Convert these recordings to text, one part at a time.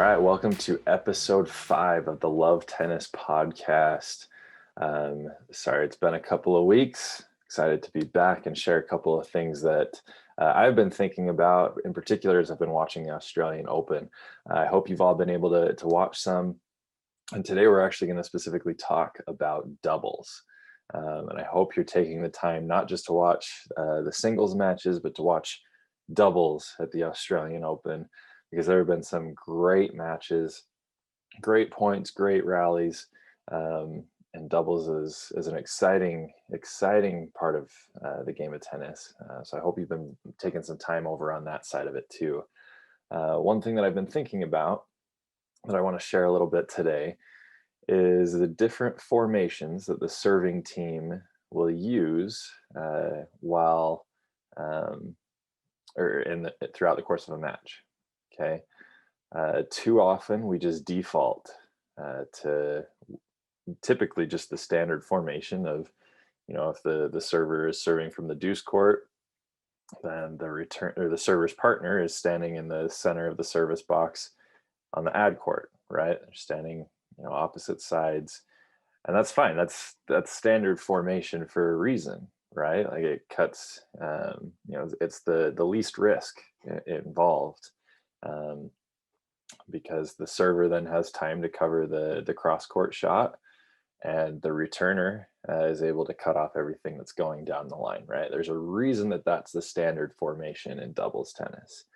right, welcome to episode 5 of the Love Tennis podcast. Sorry, it's been a couple of weeks. Excited to be back and share a couple of things that I've been thinking about, in particular, as I've been watching the Australian Open. I hope you've all been able to watch some. And today we're actually going to specifically talk about doubles. And I hope you're taking the time not just to watch the singles matches, but to watch doubles at the Australian Open, because there have been some great matches, great points, great rallies, and doubles is an exciting part of the game of tennis. So I hope you've been taking some time over on that side of it too. One thing that I've been thinking about that I want to share a little bit today is the different formations that the serving team will use while or throughout the course of a match. Okay. Too often we just default to typically just the standard formation of, if the server is serving from the deuce court, then the return or the server's partner is standing in the center of the service box on the ad court, right? They're standing, opposite sides, and that's fine. That's standard formation for a reason, right? Like it cuts, it's the least risk involved. Um, because the server then has time to cover the cross court shot, and the returner is able to cut off everything that's going down the line, right? There's a reason that that's the standard formation in doubles tennis.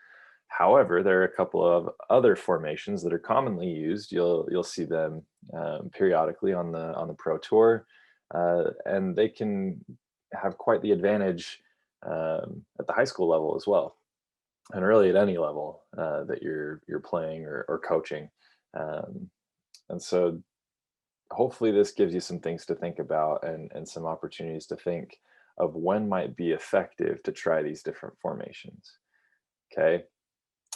However, there are a couple of other formations that are commonly used. You'll see them periodically on the pro tour, and they can have quite the advantage at the high school level as well, and really at any level that you're playing or coaching. Um, and so hopefully this gives you some things to think about, and some opportunities to think of when might be effective to try these different formations. Okay.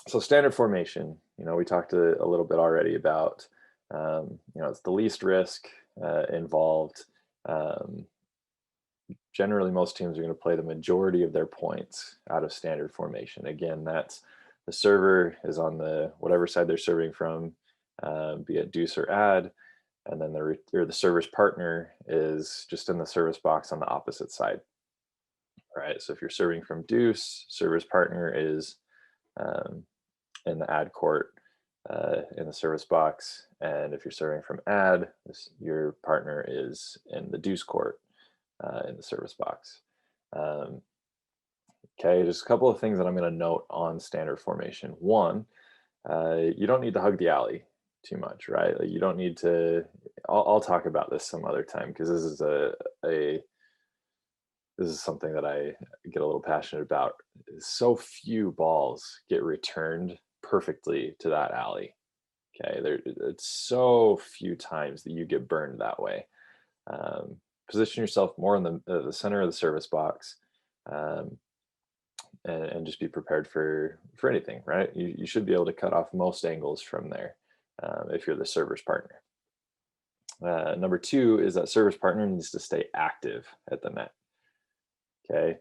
So standard formation, we talked a little bit already about, it's the least risk involved. Um, Generally most teams are going to play the majority of their points out of standard formation. Again, that's the server is on the whatever side they're serving from, be it deuce or ad, and then the server's partner is just in the service box on the opposite side. Right. So if you're serving from deuce, server's partner is um, in the ad court in the service box, and if you're serving from ad, your partner is in the deuce court in the service box. Um, okay, just a couple of things that I'm going to note on standard formation. One, you don't need to hug the alley too much, right? Like you don't need to. I'll talk about this some other time, because this is something that I get a little passionate about. So few balls get returned perfectly to that alley. Okay, it's so few times that you get burned that way. Position yourself more in the center of the service box, um, and just be prepared for anything. Right, you should be able to cut off most angles from there if you're the server's partner. Number two is that server's partner needs to stay active at the net. Okay,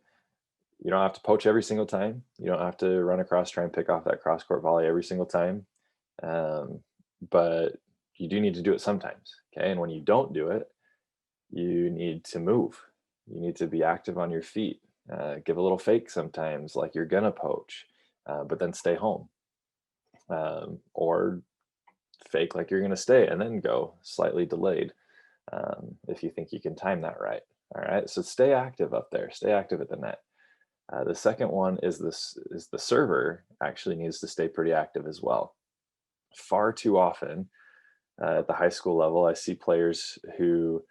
you don't have to poach every single time. You don't have to run across, try and pick off that cross court volley every single time. But you do need to do it sometimes. Okay, and when you don't do it, you need to move. You need to be active on your feet. Give a little fake sometimes, like you're gonna poach, but then stay home, or fake like you're gonna stay and then go slightly delayed, if you think you can time that right. All right, so stay active up there. Stay active at the net. The second one is the server actually needs to stay pretty active as well. Far too often at the high school level, I see players who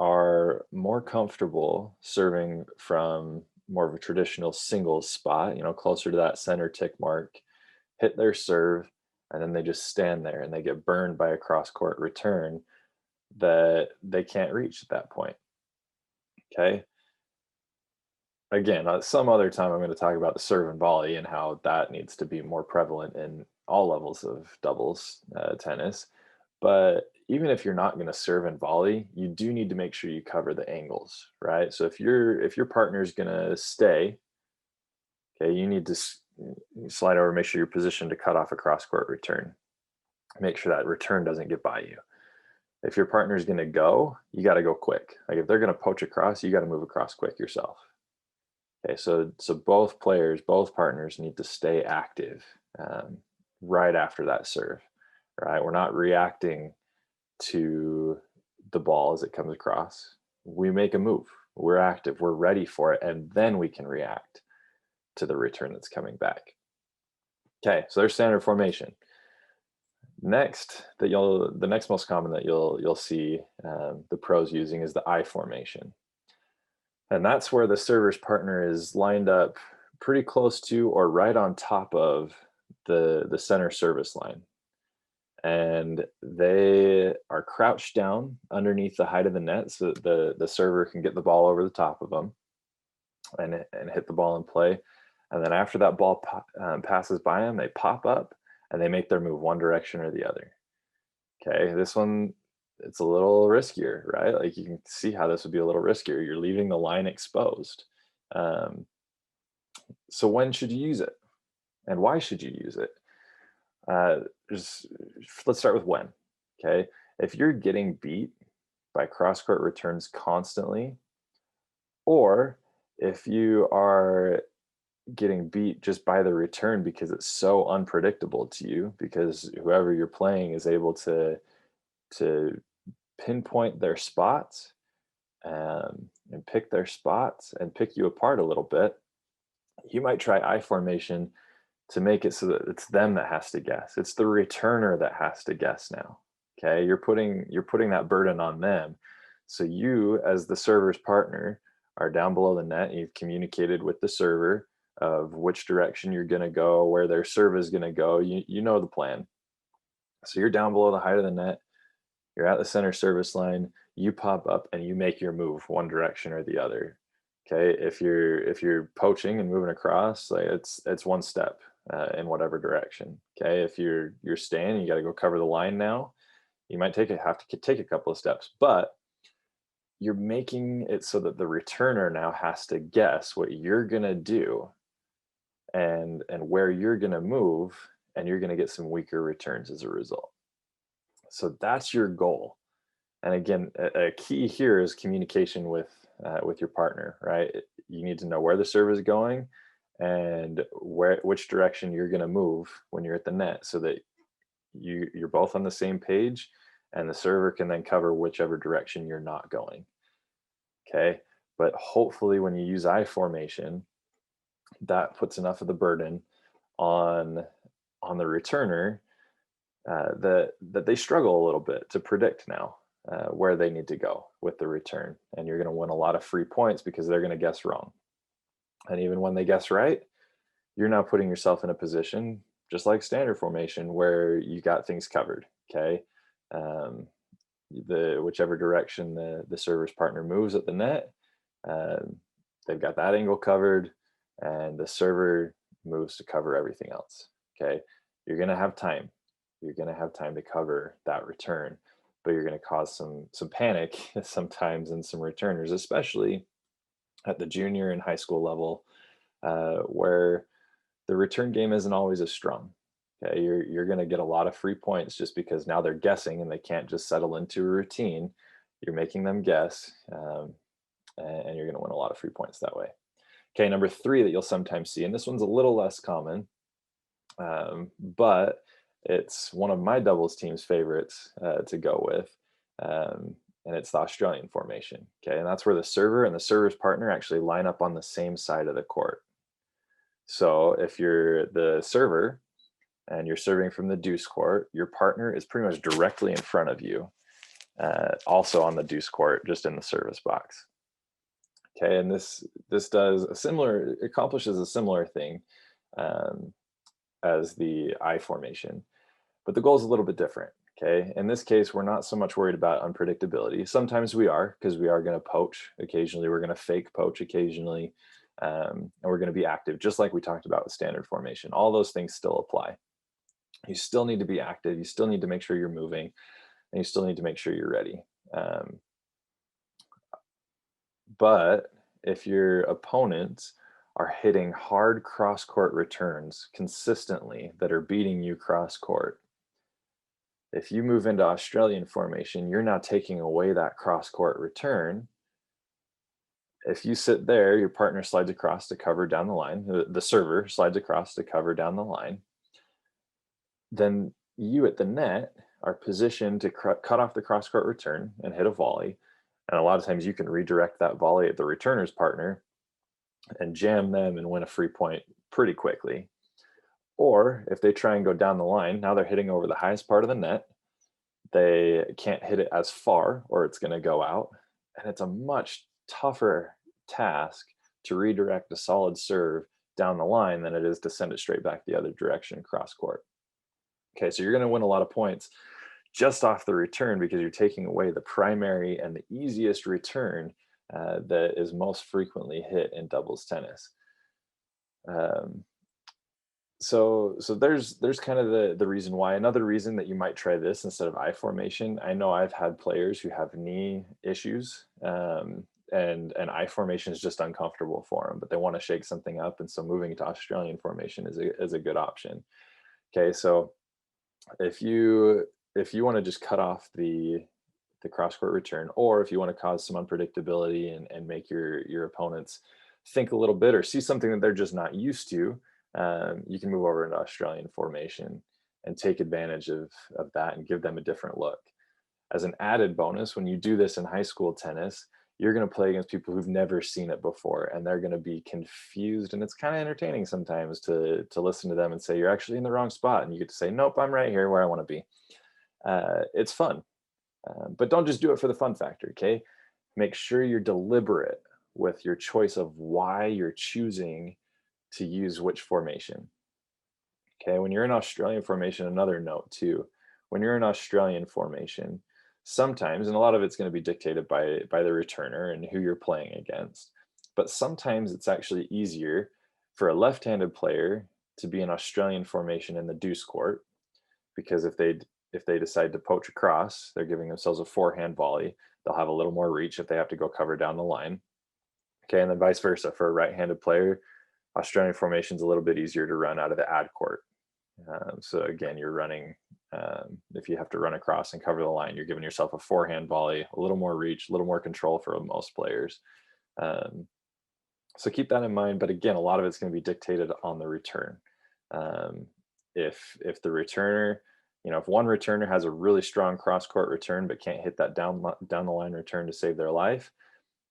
are more comfortable serving from more of a traditional singles spot, closer to that center tick mark, hit their serve, and then they just stand there and they get burned by a cross court return that they can't reach at that point. Okay. Again, some other time I'm going to talk about the serve and volley and how that needs to be more prevalent in all levels of doubles tennis. But even if you're not going to serve and volley, you do need to make sure you cover the angles, right? So if your partner's going to stay, okay, you need to slide over, make sure you're positioned to cut off a cross court return. make sure that return doesn't get by you. If your partner's going to go, you got to go quick. Like if they're going to poach across, you got to move across quick yourself. Okay, so both players, both partners need to stay active right after that serve. Right, we're not reacting to the ball as it comes across. We make a move. We're active. We're ready for it, and then we can react to the return that's coming back. Okay, so there's standard formation. Next, the next most common that you'll see the pros using is the I formation, and that's where the server's partner is lined up pretty close to or right on top of the center service line, and they are crouched down underneath the height of the net so that the server can get the ball over the top of them and hit the ball in play. And then after that ball passes by them, they pop up and they make their move one direction or the other. Okay, this one, it's a little riskier, right? Like you can see how this would be a little riskier. You're leaving the line exposed. Um, so when should you use it, and why should you use it? Uh, just, let's start with when. Okay, if you're getting beat by cross court returns constantly, or if you are getting beat just by the return because it's so unpredictable to you, because whoever you're playing is able to pinpoint their spots and pick their spots and pick you apart a little bit, you might try I formation to make it so that it's them that has to guess. It's the returner that has to guess now. Okay, you're putting that burden on them. So you, as the server's partner, are down below the net. You've communicated with the server of which direction you're going to go, where their serve is going to go. You know the plan. So you're down below the height of the net. You're at the center service line. You pop up and you make your move one direction or the other. Okay, if you're poaching and moving across, like it's one step in whatever direction. Okay, if you're staying, you got to go cover the line now. You might have to take a couple of steps, but you're making it so that the returner now has to guess what you're gonna do and where you're gonna move, and you're gonna get some weaker returns as a result. So that's your goal. And again, a key here is communication with your partner, right? You need to know where the serve is going and which direction you're going to move when you're at the net, so that you're both on the same page, and the server can then cover whichever direction you're not going. Okay, but hopefully when you use I formation, that puts enough of the burden on the returner that they struggle a little bit to predict now where they need to go with the return. And you're going to win a lot of free points because they're going to guess wrong. And even when they guess right, you're now putting yourself in a position, just like standard formation, where you got things covered. Okay. Um, the whichever direction the server's partner moves at the net, uh, they've got that angle covered, and the server moves to cover everything else. Okay. You're going to have time. You're going to have time to cover that return, but you're going to cause some panic sometimes in some returners, especially at the junior and high school level, where the return game isn't always as strong. Okay, you're going to get a lot of free points just because now they're guessing and they can't just settle into a routine. You're making them guess, and you're going to win a lot of free points that way. Okay, number three that you'll sometimes see, and this one's a little less common, but it's one of my doubles team's favorites to go with, and it's the Australian formation. Okay, and that's where the server and the server's partner actually line up on the same side of the court. So if you're the server and you're serving from the deuce court, your partner is pretty much directly in front of you, also on the deuce court, just in the service box. Okay, and this does a similar, accomplishes a similar thing um, as the I formation, but the goal is a little bit different. Okay, in this case, we're not so much worried about unpredictability. Sometimes we are, because we are going to poach occasionally. We're going to fake poach occasionally, and we're going to be active, just like we talked about with standard formation. All those things still apply. You still need to be active. You still need to make sure you're moving, and you still need to make sure you're ready. But if your opponents are hitting hard cross court returns consistently that are beating you cross court, If you move into Australian formation, you're now taking away that cross court return. If you sit there, your partner slides across to cover down the line, the server slides across to cover down the line, then you at the net are positioned to cut off the cross court return and hit a volley. And a lot of times you can redirect that volley at the returner's partner and jam them and win a free point pretty quickly. Or if they try and go down the line, now they're hitting over the highest part of the net. They can't hit it as far or it's going to go out. And it's a much tougher task to redirect a solid serve down the line than it is to send it straight back the other direction cross court. Okay, so you're going to win a lot of points just off the return because you're taking away the primary and the easiest return that is most frequently hit in doubles tennis. Um, so there's kind of the reason why. Another reason that you might try this instead of I formation. I know I've had players who have knee issues, and I formation is just uncomfortable for them, but they want to shake something up, and so moving to Australian formation is a good option. Okay, so if you want to just cut off the cross court return, or if you want to cause some unpredictability and make your opponents think a little bit or see something that they're just not used to, you can move over into Australian formation and take advantage of that and give them a different look. As an added bonus, when you do this in high school tennis, you're going to play against people who've never seen it before, and they're going to be confused. And it's kind of entertaining sometimes to listen to them and say, "You're actually in the wrong spot," and you get to say, "Nope, I'm right here where I want to be." It's fun, but don't just do it for the fun factor. Okay, make sure you're deliberate with your choice of why you're choosing to use which formation. Okay, when you're in Australian formation, another note too, when you're in Australian formation, sometimes, and a lot of it's going to be dictated by the returner and who you're playing against, but sometimes it's actually easier for a left-handed player to be in Australian formation in the deuce court, because if they decide to poach across, they're giving themselves a forehand volley. They'll have a little more reach if they have to go cover down the line. Okay, and then vice versa for a right-handed player, Australian formation is a little bit easier to run out of the ad court. So again, you're running, if you have to run across and cover the line, you're giving yourself a forehand volley, a little more reach, a little more control for most players. Um, so keep that in mind. But again, a lot of it's going to be dictated on the return. Um, if the returner, if one returner has a really strong cross court return but can't hit that down the line return to save their life,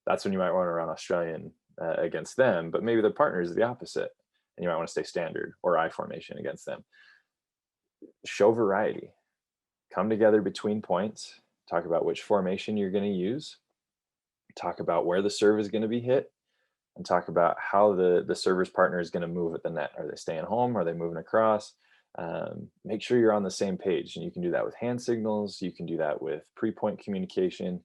that's when you might want to run Australian against them. But maybe the partner is the opposite, and you might want to stay standard or I formation against them. Show variety. Come together between points. Talk about which formation you're going to use. Talk about where the serve is going to be hit, and talk about how the server's partner is going to move at the net. Are they staying home? Are they moving across? Make sure you're on the same page, and you can do that with hand signals. You can do that with pre-point communication,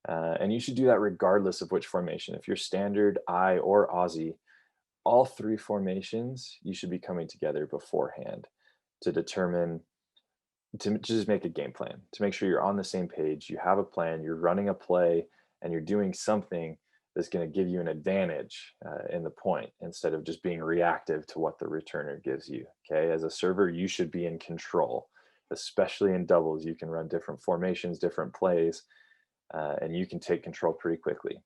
and you should do that regardless of which formation. If you're standard, I, or Aussie, all three formations you should be coming together beforehand to determine, to just make a game plan, to make sure you're on the same page, you have a plan, you're running a play, and you're doing something that's going to give you an advantage in the point, instead of just being reactive to what the returner gives you. Okay, as a server, you should be in control, especially in doubles. You can run different formations, different plays, and you can take control pretty quickly.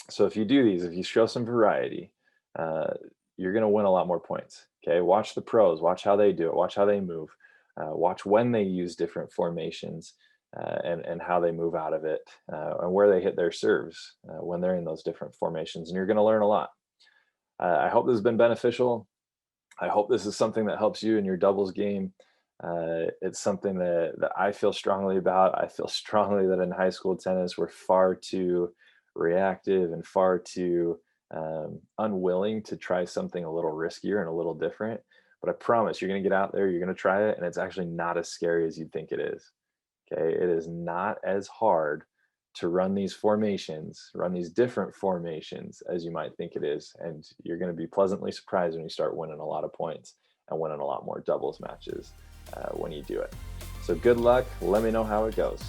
So if you do these, if you show some variety, you're going to win a lot more points. Okay, watch the pros, watch how they do it, watch how they move, watch when they use different formations, and how they move out of it, and where they hit their serves when they're in those different formations. And you're going to learn a lot. I hope this has been beneficial. I hope this is something that helps you in your doubles game. It's something that I feel strongly about. I feel strongly that in high school tennis, we're far too reactive and far too unwilling to try something a little riskier and a little different. But I promise you're going to get out there, you're going to try it, and it's actually not as scary as you'd think it is. Okay, it is not as hard to run these formations, run these different formations as you might think it is. And you're going to be pleasantly surprised when you start winning a lot of points and winning a lot more doubles matches when you do it. So good luck. Let me know how it goes.